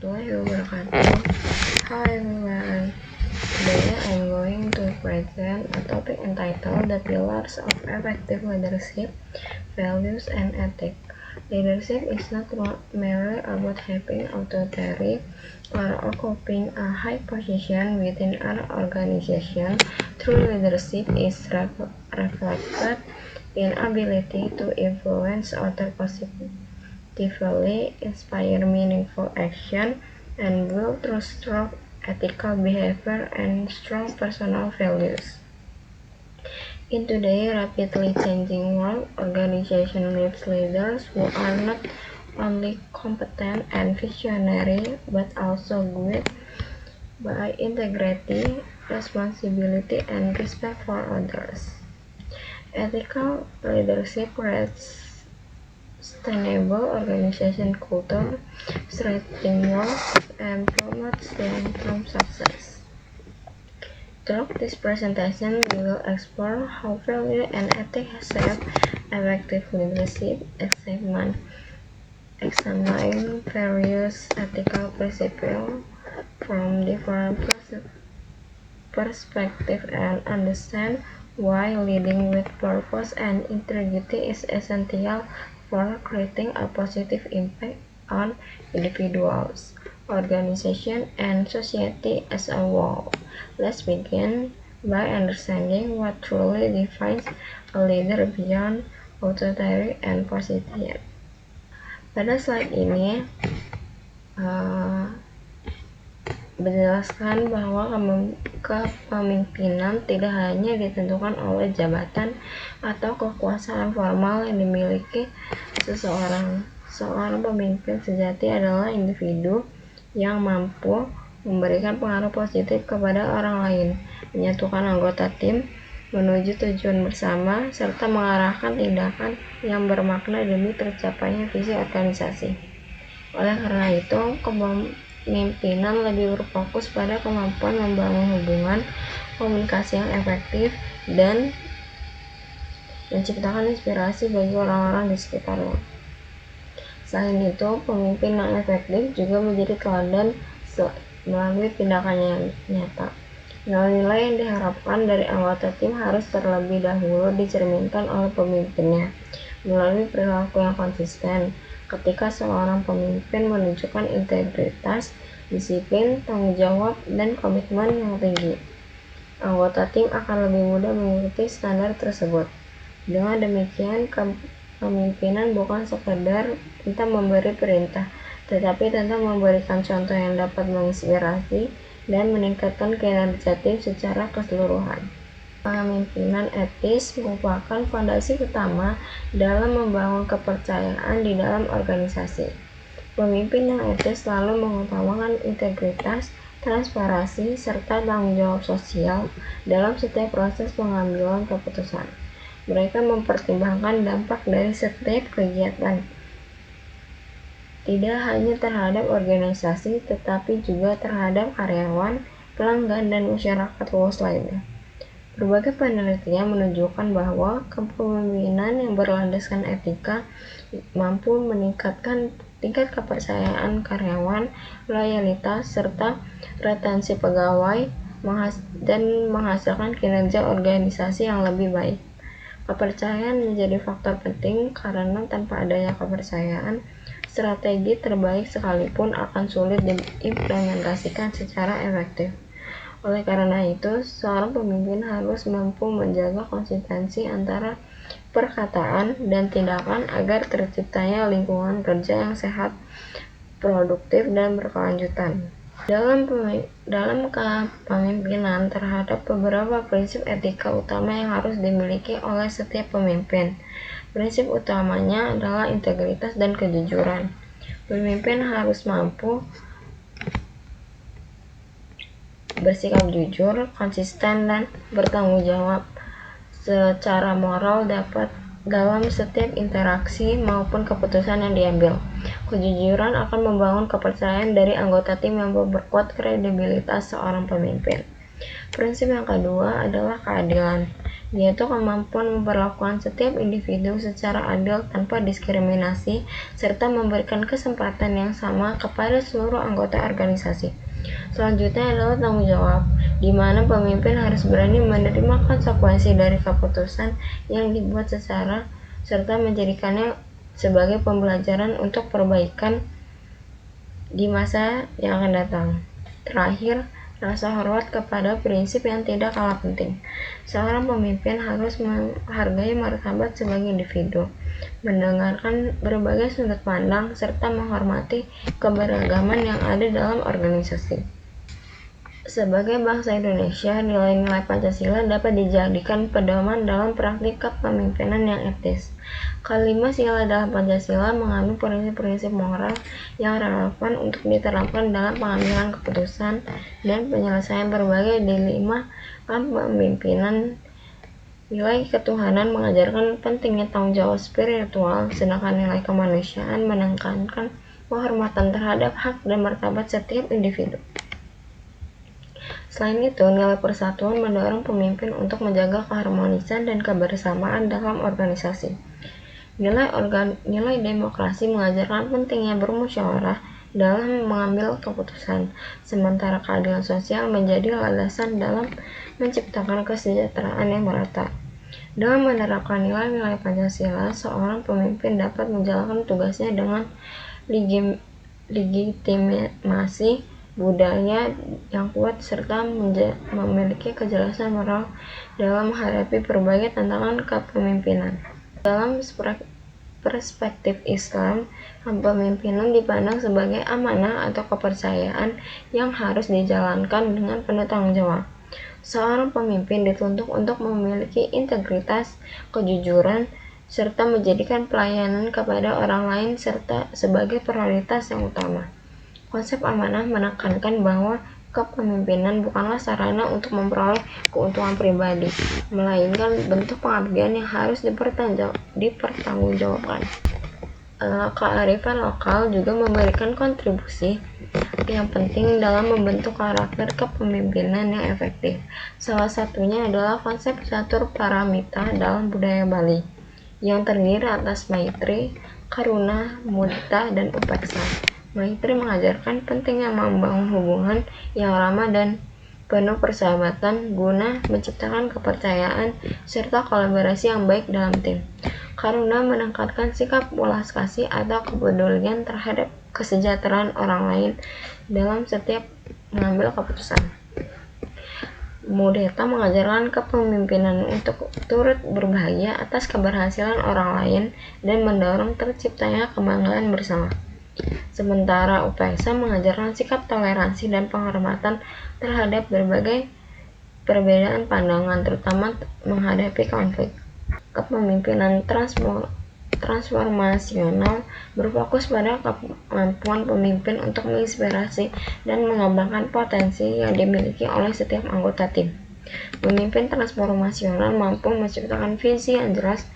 warahmatullahi wabarakatuh. Hi everyone. Today I'm going to present a topic entitled The Pillars of Effective Leadership, Values and Ethics. Leadership is not merely about having authority or occupying a high position within an organization. True leadership is reflected in ability to influence others positively, inspire meaningful action, and build through strong ethical behavior and strong personal values. In today's rapidly changing world, organization needs leaders who are not only competent and visionary, but also guided by integrity, responsibility, and respect for others. Ethical leadership creates sustainable organization culture, strengthens teamwork, and promotes long-term success. Through this presentation, we will explore how value and ethics shape effective leadership, examine various ethical principles from different perspectives, and understand why leading with purpose and integrity is essential for creating a positive impact on individuals, organizations, and society as a whole. Let's begin by understanding what truly defines a leader beyond authority and position. Pada slide ini menjelaskan bahwa kepemimpinan tidak hanya ditentukan oleh jabatan atau kekuasaan formal yang dimiliki seseorang. Seorang pemimpin sejati adalah individu yang mampu memberikan pengaruh positif kepada orang lain, menyatukan anggota tim menuju tujuan bersama, serta mengarahkan tindakan yang bermakna demi tercapainya visi organisasi. Oleh karena itu, kepemimpinan lebih berfokus pada kemampuan membangun hubungan, komunikasi yang efektif, dan menciptakan inspirasi bagi orang-orang di sekitarnya. Selain itu, pemimpin yang efektif juga menjadi teladan melalui tindakannya yang nyata. Nilai-nilai yang diharapkan dari anggota tim harus terlebih dahulu dicerminkan oleh pemimpinnya melalui perilaku yang konsisten. Ketika seorang pemimpin menunjukkan integritas, disiplin, tanggung jawab, dan komitmen yang tinggi, anggota tim akan lebih mudah mengikuti standar tersebut. Dengan demikian, kepemimpinan bukan sekedar tentang memberi perintah, tetapi tentang memberikan contoh yang dapat menginspirasi dan meningkatkan kinerja tim secara keseluruhan. Kepemimpinan etis merupakan fondasi utama dalam membangun kepercayaan di dalam organisasi. Pemimpin yang etis selalu mengutamakan integritas, transparansi, serta tanggung jawab sosial dalam setiap proses pengambilan keputusan. Mereka mempertimbangkan dampak dari setiap kegiatan, tidak hanya terhadap organisasi, tetapi juga terhadap karyawan, pelanggan, dan masyarakat luas lainnya. Berbagai penelitian menunjukkan bahwa kepemimpinan yang berlandaskan etika mampu meningkatkan tingkat kepercayaan karyawan, loyalitas, serta retensi pegawai, dan menghasilkan kinerja organisasi yang lebih baik. Kepercayaan menjadi faktor penting karena tanpa adanya kepercayaan, strategi terbaik sekalipun akan sulit diimplementasikan secara efektif. Oleh karena itu, seorang pemimpin harus mampu menjaga konsistensi antara perkataan dan tindakan agar terciptanya lingkungan kerja yang sehat, produktif, dan berkelanjutan. Dalam kepemimpinan terhadap beberapa prinsip etika utama yang harus dimiliki oleh setiap pemimpin. Prinsip utamanya adalah integritas dan kejujuran. Pemimpin harus mampu bersikap jujur, konsisten, dan bertanggung jawab secara moral dalam setiap interaksi maupun keputusan yang diambil. Kejujuran akan membangun kepercayaan dari anggota tim yang memperkuat kredibilitas seorang pemimpin. Prinsip yang kedua adalah keadilan. yaitu kemampuan memperlakukan setiap individu secara adil tanpa diskriminasi, serta memberikan kesempatan yang sama kepada seluruh anggota organisasi. Selanjutnya adalah tanggung jawab, di mana pemimpin harus berani menerima konsekuensi dari keputusan yang dibuat serta menjadikannya sebagai pembelajaran untuk perbaikan di masa yang akan datang. Terakhir, rasa hormat kepada prinsip yang tidak kalah penting. Seorang pemimpin harus menghargai martabat sebagai individu, mendengarkan berbagai sudut pandang, serta menghormati keberagaman yang ada dalam organisasi. Sebagai bangsa Indonesia, nilai-nilai Pancasila dapat dijadikan pedoman dalam praktik kepemimpinan yang etis. Kelima sila dalam Pancasila mengandung prinsip-prinsip moral yang relevan untuk diterapkan dalam pengambilan keputusan dan penyelesaian berbagai dilema kepemimpinan. Nilai ketuhanan mengajarkan pentingnya tanggung jawab spiritual, sedangkan nilai kemanusiaan menekankan penghormatan terhadap hak dan martabat setiap individu. Selain itu, nilai persatuan mendorong pemimpin untuk menjaga keharmonisan dan kebersamaan dalam organisasi. Nilai demokrasi mengajarkan pentingnya bermusyawarah dalam mengambil keputusan, sementara keadilan sosial menjadi landasan dalam menciptakan kesejahteraan yang merata. Dengan menerapkan nilai-nilai Pancasila, seorang pemimpin dapat menjalankan tugasnya dengan legitimasi budaya yang kuat serta memiliki kejelasan moral dalam menghadapi berbagai tantangan kepemimpinan. Dalam perspektif Islam, kepemimpinan dipandang sebagai amanah atau kepercayaan yang harus dijalankan dengan penuh tanggung jawab. Seorang pemimpin dituntut untuk memiliki integritas, kejujuran, serta menjadikan pelayanan kepada orang lain serta sebagai prioritas yang utama. Konsep amanah menekankan bahwa kepemimpinan bukanlah sarana untuk memperoleh keuntungan pribadi, melainkan bentuk pengabdian yang harus dipertanggungjawabkan. Kearifan lokal juga memberikan kontribusi yang penting dalam membentuk karakter kepemimpinan yang efektif. Salah satunya adalah konsep catur paramita dalam budaya Bali, yang terdiri atas maitri, karuna, mudita, dan upeksa. Maitri mengajarkan pentingnya membangun hubungan yang ramah dan penuh persahabatan guna menciptakan kepercayaan serta kolaborasi yang baik dalam tim. Karuna menekankan sikap welas kasih atau kepedulian terhadap kesejahteraan orang lain dalam setiap mengambil keputusan. Mudita mengajarkan kepemimpinan untuk turut berbahagia atas keberhasilan orang lain dan mendorong terciptanya kebanggaan bersama. Sementara upeksa mengajarkan sikap toleransi dan penghormatan terhadap berbagai perbedaan pandangan, terutama menghadapi konflik. Kepemimpinan transformasional berfokus pada kemampuan pemimpin untuk menginspirasi dan mengembangkan potensi yang dimiliki oleh setiap anggota tim. Pemimpin transformasional mampu menciptakan visi yang jelas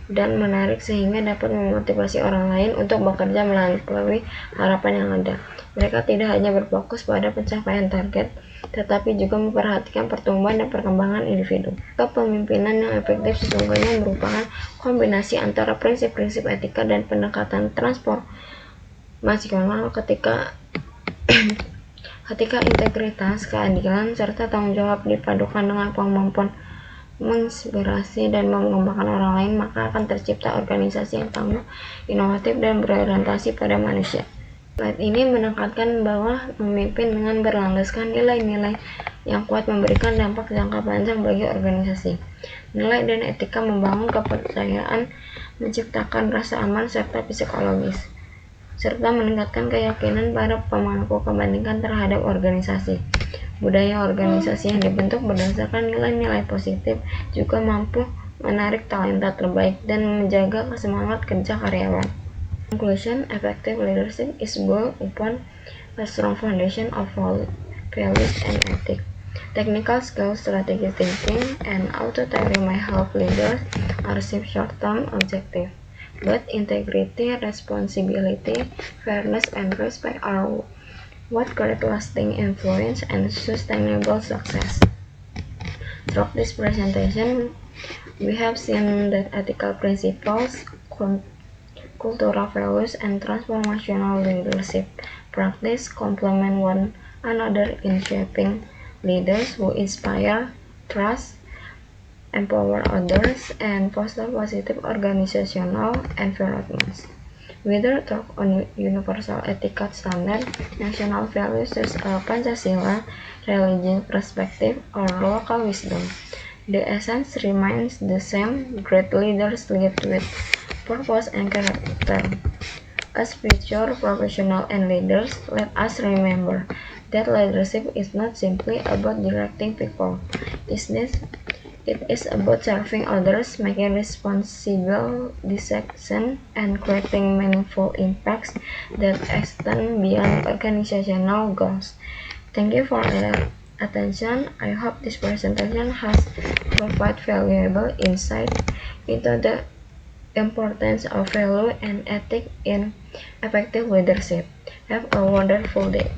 dan menarik sehingga dapat memotivasi orang lain untuk bekerja melalui harapan yang ada. Mereka tidak hanya berfokus pada pencapaian target, tetapi juga memperhatikan pertumbuhan dan perkembangan individu. Kepemimpinan yang efektif sesungguhnya merupakan kombinasi antara prinsip-prinsip etika dan pendekatan transformasional ketika integritas, keadilan, serta tanggung jawab dipadukan dengan kemampuan menginspirasi dan mengembangkan orang lain, maka akan tercipta organisasi yang tangguh, inovatif, dan berorientasi pada manusia. Slide ini menekankan bahwa memimpin dengan berlandaskan nilai-nilai yang kuat memberikan dampak jangka panjang bagi organisasi. Nilai dan etika membangun kepercayaan, menciptakan rasa aman serta psikologis, serta meningkatkan keyakinan para pemangku kepentingan terhadap organisasi. Budaya organisasi yang dibentuk berdasarkan nilai-nilai positif juga mampu menarik talenta terbaik dan menjaga semangat kerja karyawan. Conclusion: effective leadership is built upon a strong foundation of values and ethics. Technical skills, strategic thinking, and authority may help leaders achieve short-term objectives, but integrity, responsibility, fairness, and respect are what create lasting influence and sustainable success. Through this presentation, we have seen that ethical principles, cultural values, and transformational leadership practice complement one another in shaping leaders who inspire, trust, empower others, and foster positive organizational environments. Whether talk on universal ethical standard, national values such as Pancasila, religious perspective, or local wisdom, the essence remains the same: great leaders lead with purpose and character. As future professionals and leaders, let us remember that leadership is not simply about directing people. It is about serving others, making responsible decisions, and creating meaningful impacts that extend beyond organizational goals. Thank you for your attention. I hope this presentation has provided valuable insight into the importance of value and ethics in effective leadership. Have a wonderful day.